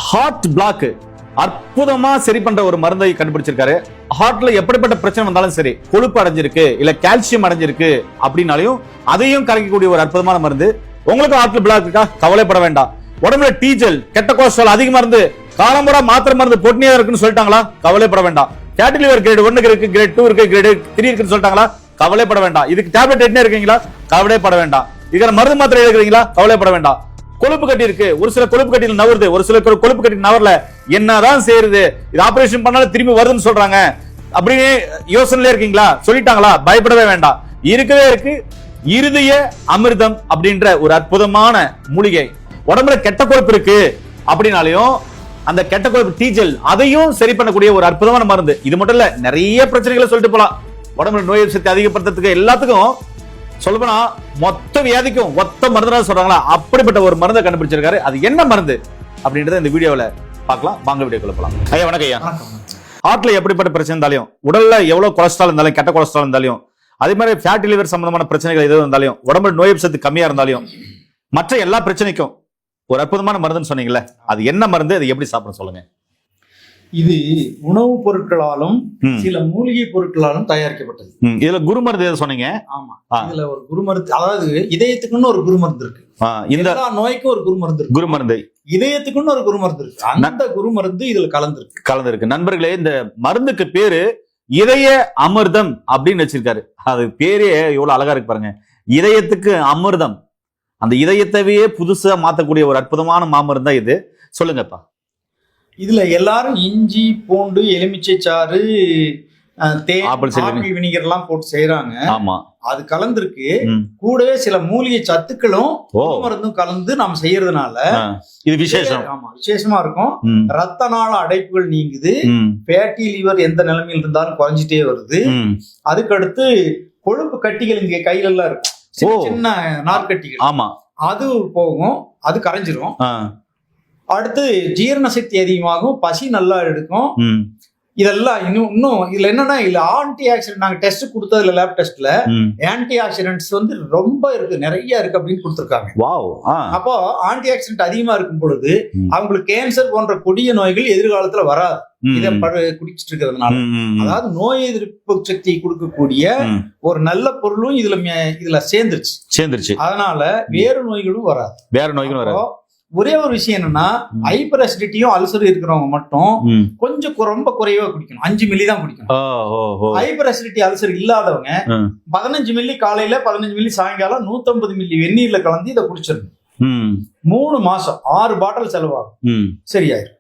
Heart block அற்புதமா சரி பண்ற ஒரு மருந்தை கண்டுபிடிச்சிருக்காரு. ஹார்ட்ல எப்படிப்பட்ட பிரச்சனை வந்தாலும் சரி, கொழுப்பு அடைஞ்சிருக்கு இல்ல கால்சியம் அடைஞ்சிருக்கு அப்படின்னாலையும் அதையும் கரைக்கக்கூடிய ஒரு அற்புதமான மருந்து. உங்களுக்கு ஹார்ட்ல பிளாக் இருக்கா? கவலைப்பட வேண்டாம். உடம்புல டீஜல், கெட்ட கொலஸ்ட்ரால் அதிகமா இருந்து காலம்புறா மாத்திரை மருந்து போட்டுனே இருக்குன்னு சொல்லிட்டாங்களா? கவலைப்பட வேண்டாம். ஃபேட்டி லிவர் கிரேட் 1 இருக்கு, கிரேட் 2 இருக்கு, கிரேட் 3 இருக்குன்னு சொல்லிட்டாங்களா? கவலைப்பட வேண்டாம். இதுக்கு டேப்லெட் எடுத்துனே இருக்கீங்களா? கவலைப்பட வேண்டாம். இதுக்கு மருந்து மாத்திரை எடுக்கிறீங்களா? கவலைப்பட வேண்டாம். கொழுப்பு கட்டி இருக்கு, ஒரு சில கொழுப்பு கட்டியில் நவருது, ஒரு சில கொழுப்பு கட்டி நவரல, என்னதான் செய்யறது? இது ஆபரேஷன் பண்ணாலும் திரும்பி வருதுன்னு சொல்றாங்க அப்படின்னு யோசனையில இருக்கீங்களா? சொல்லிட்டாங்களா? பயப்படவே வேண்டாம். இருக்கவே இருக்கு இருதய அமிர்தம் அப்படின்ற ஒரு அற்புதமான மூலிகை. உடம்புல கெட்ட கொழுப்பு இருக்கு அப்படின்னாலையும் அந்த கெட்ட கொழுப்பு டீஜல் அதையும் சரி பண்ணக்கூடிய ஒரு அற்புதமான மருந்து. இது மட்டும் இல்ல, நிறைய பிரச்சனைகளை சொல்லிட்டு போலாம். உடம்புல நோய் எதிர்ப்பு சக்தி அதிகப்படுத்துறதுக்கு எல்லாத்துக்கும் சொல்லப்போனா மொத்த வியாதிக்கும் ஒத்த மருந்து சொல்றாங்களா, அப்படிப்பட்ட ஒரு மருந்தை கண்டுபிடிச்சிருக்காரு. அது என்ன மருந்து அப்படின்றத இந்த வீடியோல பார்க்கலாம். வாங்க வீடியோக்குள்ள போலாம். ஐயா வணக்கம். ஐயா, ஹார்ட்ல எப்படிப்பட்ட பிரச்சனை இருந்தாலும், உடல்ல எவ்வளவு கொலஸ்ட்ரால் இருந்தாலும், கெட்ட கொலஸ்ட்ரால் இருந்தாலும், அதே மாதிரி ஃபேட்டி லிவர் சம்பந்தமான பிரச்சனைகள் எதுவும் இருந்தாலும், உடம்புல நோய் எதிர்ப்பு சக்தி கம்மியா இருந்தாலும், மற்ற எல்லா பிரச்சனைக்கும் ஒரு அற்புதமான மருந்துன்னு சொன்னீங்கல்ல, அது என்ன மருந்து? அதை எப்படி சாப்பிட சொல்லுங்க. இது உணவுப் பொருட்களாலும் சில மூலிகை பொருட்களாலும் தயாரிக்கப்பட்டது. இதுல குரு மருந்து எது சொன்னீங்க? ஆமா, இதுல ஒரு குரு மருந்து, அதாவது இதயத்துக்குன்னு ஒரு குரு மருந்து இருக்கு. இந்த நோய்க்கும் ஒரு குரு மருந்து இருக்கு. குரு மருந்து இதயத்துக்குன்னு ஒரு குரு மருந்து இருக்கு. அந்த குரு மருந்து இதுல கலந்துருக்கு. நண்பர்களே, இந்த மருந்துக்கு பேரு இதய அமிர்தம் அப்படின்னு வச்சிருக்காரு. அது பேரே எவ்வளவு அழகா இருக்கு பாருங்க. இதயத்துக்கு அமிர்தம், அந்த இதயத்தவே புதுசா மாத்தக்கூடிய ஒரு அற்புதமான மாமருந்து தான் இது. சொல்லுங்கப்பா. இதுல எல்லாரும் இஞ்சி, பூண்டு, எலுமிச்சை சாறு, தேன், வினிகர் எல்லாம் போட்டு செய்யறாங்க. ஆமா, அது கலந்துருக்கு. கூடவே சில மூலிகை சத்துக்களும் மருந்தும் கலந்து நாம செய்யறதுனால இது விசேஷம். ஆமா, விசேஷமா இருக்கும். ரத்த நாள அடைப்புகள் நீங்குது. ஃபேட்டி லிவர் எந்த நிலைமையில் இருந்தாலும் குறைஞ்சிட்டே வருது. அதுக்கடுத்து கொழுப்பு கட்டிகள் இங்க கையில எல்லாம் இருக்கும், சின்ன சின்ன நார்க்கட்டிகள். ஆமா, அது போகும், அது கரைஞ்சிரும். அடுத்து ஜீரண சக்தி அதிகமாகும், பசி நல்லா எடுக்கும். இதெல்லாம் இன்னும் இதுல என்னன்னா, இதுல ஆன்டி ஆக்சிடென்ட் நாங்க டெஸ்ட் கொடுத்ததுல லேப் டெஸ்ட்ல ஆன்டி ஆக்சிடென்ட்ஸ் வந்து ரொம்ப இருக்கு, நிறைய இருக்கு அப்படின்னு கொடுத்துருக்காங்க. அப்போ ஆன்டி ஆக்சிடென்ட் அதிகமா இருக்கும் பொழுது அவங்களுக்கு கேன்சர் போன்ற கொடிய நோய்கள் எதிர்காலத்துல வராது, இதை குடிச்சிட்டு இருக்கிறதுனால. அதாவது நோய் எதிர்ப்பு சக்தியை கொடுக்கக்கூடிய ஒரு நல்ல பொருளும் இதுல சேர்ந்துருச்சு. அதனால வேறு நோய்களும் வராது. ஒரே ஒரு விஷயம் என்னன்னா, ஹைப்பர் அசிடிட்டியும் அல்சரும் இருக்கிறவங்க மட்டும் கொஞ்சம் ரொம்ப குறைவா குடிக்கணும். 5 மில்லி தான் குடிக்கணும். ஹைப்பர் அசிடிட்டி அல்சர் இல்லாதவங்க 15 மில்லி காலையில, 15 மில்லி சாயங்காலம், 150 மில்லி வெந்நீர்ல கலந்து இதை குடிச்சிடணும். 3 மாசம் 6 பாட்டில் செலவாகும், சரியாயிரும்.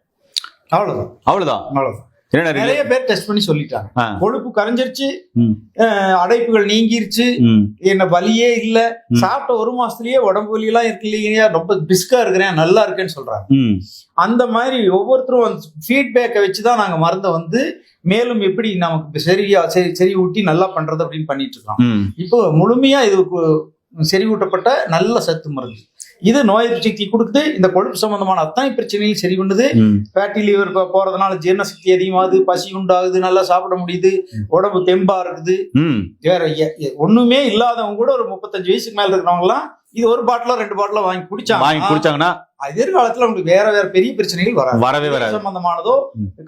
அவ்வளவுதான். நிறைய பேர் டெஸ்ட் பண்ணி சொல்லிட்டாங்க, கொழுப்பு கரைஞ்சிருச்சு, அடைப்புகள் நீங்கிருச்சு, என்ன வலியே இல்ல, சாப்பிட்ட 1 மாசத்துலயே உடம்பு வலி எல்லாம் இருக்கு இல்லையா, ரொம்ப பிஸ்கா இருக்கிறேன், நல்லா இருக்கேன்னு சொல்றாங்க. அந்த மாதிரி ஒவ்வொருத்தரும் ஃபீட்பேக்கை வச்சுதான் நாங்க மருந்தை வந்து மேலும் எப்படி நமக்கு சரி ஊட்டி நல்லா பண்றது அப்படின்னு பண்ணிட்டு இருக்கோம். இப்போ முழுமையா இது செறிவூட்டப்பட்ட நல்ல சத்து மருந்து. இது நோய் எதிர்ப்பு சக்தி கொடுக்குது. இந்த கொழுப்பு சம்பந்தமான அத்தனை பிரச்சனையும் சரி பண்ணுது. ஃபேட்டி லிவர் போறதுனால ஜீரண சக்தி அதிகமாகுது, பசி உண்டாகுது, நல்லா சாப்பிட முடியுது, உடம்பு தெம்பா இருக்குது. வேற ஒண்ணுமே இல்லாதவங்க கூட ஒரு 35 வயசுக்கு மேல இருக்கிறவங்க எல்லாம் இது 1 பாட்டிலோ 2 பாட்டிலோ வாங்கி குடிச்சாங்கன்னா எதிர்காலத்துல உங்களுக்கு வேற பெரிய பிரச்சனைகள் வரவே சம்பந்தமானதோ,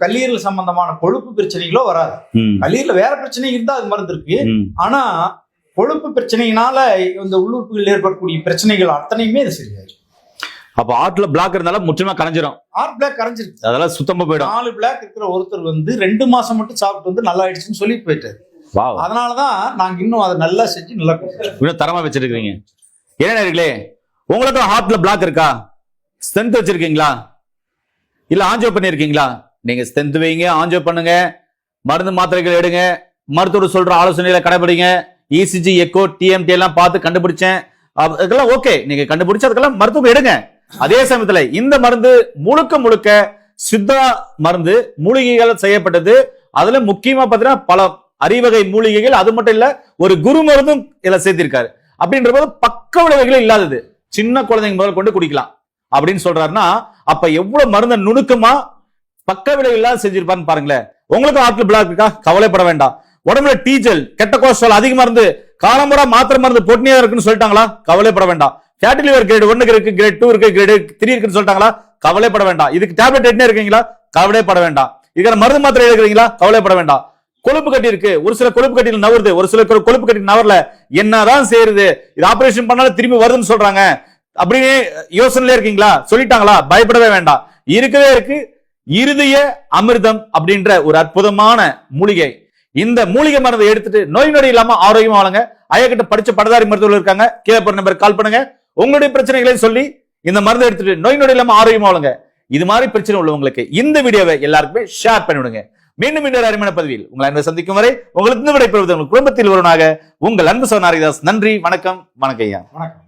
கல்லீரல் சம்பந்தமான கொழுப்பு பிரச்சனைகளோ வராது. கல்லீரல வேற பிரச்சனை இருந்தா அது மருந்து இருக்கு. ஆனா கொழுப்பு பிரச்சனையினால இந்த உள்ளுறுப்புகள் ஏற்படக்கூடிய பிரச்சனைகள் அத்தனையுமே இது சரியாயிடும். அப்ப ஹார்ட்ல பிளாக் இருந்தாலும் முற்றிலுமா கரைஞ்சிரும். ஹார்ட் பிளாக் கரைஞ்சிருக்கு, அதெல்லாம் சுத்தமா போயிடும். 4 பிளாக் இருக்கிற ஒருத்தர் வந்து 2 மாசம் மட்டும் சாப்பிட்டு வந்து நல்லா ஆயிடுச்சுன்னு சொல்லிட்டு போயிட்டாரு. அதனாலதான் நாங்க இன்னும் அதை நல்லா செஞ்சு நல்லா இன்னும் தரமா வச்சிருக்கீங்க. என்ன இருக்கே, உங்களுக்கு ஹார்ட்ல பிளாக் இருக்கா? ஸ்ட்ரென்த் வச்சிருக்கீங்களா? இல்ல ஆஞ்சியோ பண்ணிருக்கீங்களா? நீங்க ஸ்ட்ரென்த் வைங்க, ஆஞ்சியோ பண்ணுங்க, மருந்து மாத்திரைகள் எடுங்க, மருத்துவர் சொல்ற ஆலோசனைகளை கடைபிடிங்க. இசிஜி, எக்கோ, டிஎம்டி எல்லாம் பார்த்து கண்டுபிடிச்சேன், அதுக்கெல்லாம் ஓகே. நீங்க கண்டுபிடிச்சு அதுக்கெல்லாம் மருத்துவம் எடுங்க. அதே சமயத்துல இந்த மருந்து முழுக்க சித்தா மருந்து, மூலிகைகள் செய்யப்பட்டது. அதுல முக்கியமா பாத்தீங்கன்னா பல அறிவகை மூலிகைகள், அது மட்டும் இல்ல ஒரு குரு மருந்தும் இதுல சேர்த்திருக்காரு. அப்படின்ற போது பக்க விளைவுகளே இல்லாதது, சின்ன குழந்தைங்க முதல் கொண்டு குடிக்கலாம் அப்படின்னு சொல்றாருன்னா, அப்ப எவ்வளவு மருந்த நுணுக்கமா பக்க விளைவு இல்லாத செஞ்சிருப்பாருன்னு பாருங்களேன். உங்களுக்கு ஹார்ட்ல பிளாக் இருக்கா? கவலைப்பட வேண்டாம். உடம்புல டீஜல், கெட்ட கொலஸ்ட்ரால் அதிகமா இருந்து காலம்புறா மாத்திரை மருந்து போட்டுனே இருக்குன்னு சொல்லிட்டாங்களா? கவலைப்பட வேண்டாம். ஃபேட்டி லிவர் கிரேட் 1 இருக்கு, கிரேட் 2 இருக்கு, கிரேட் 3 இருக்குன்னு சொல்லிட்டாங்களா? கவலைப்பட வேண்டாம். இதுக்கு டேப்லெட் என்ன இருக்கீங்களா, கவலைப்பட வேண்டாம். இதுக்கு மருந்து மாத்திரை எடுக்கிறீங்களா, கவலைப்பட வேண்டாம். கொழுப்பு கட்டி இருக்கு, ஒரு சில கொழுப்பு கட்டியில் நவருது, ஒரு சில கொழுப்பு கட்டி நவரல, என்னதான் செய்யுது, இது ஆபரேஷன் பண்ணாலும் திரும்பி வருதுன்னு சொல்றாங்க அப்படின்னு யோசனையில இருக்கீங்களா, சொல்லிட்டாங்களா, பயப்படவே வேண்டாம். இருக்கவே இருக்கு இருதய அமிர்தம் அப்படின்ற ஒரு அற்புதமான மூலிகை. இந்த மூலிகை மருந்தை எடுத்துட்டு நோய் நொடி இல்லாம ஆரோக்கியமா வாழுங்க. ஐயாக்கிட்ட படிச்ச பட்டதாரி மருத்துவர்கள் இருக்காங்க, கீழே போற நம்பருக்கு கால் பண்ணுங்க. உங்களுடைய பிரச்சனைகளை சொல்லி இந்த மருந்தை எடுத்துட்டு நோய் நொடி இல்லாம ஆரோக்கியமா வாழுங்க. இது மாதிரி பிரச்சனை உள்ளவங்களுக்கு இந்த வீடியோவை எல்லாருக்குமே ஷேர் பண்ணிவிடுங்க. மீண்டும் இன்னொரு அருமையான பதிவில் உங்களை அன்பை சந்திக்கும் வரை உங்களுக்கு விடைபெறுவது உங்கள் குடும்பத்தில் ஒருவனாக உங்கள் அன்பு சகோதரன் ஹரிதாஸ். நன்றி, வணக்கம். வணக்கம் ஐயா. வணக்கம்.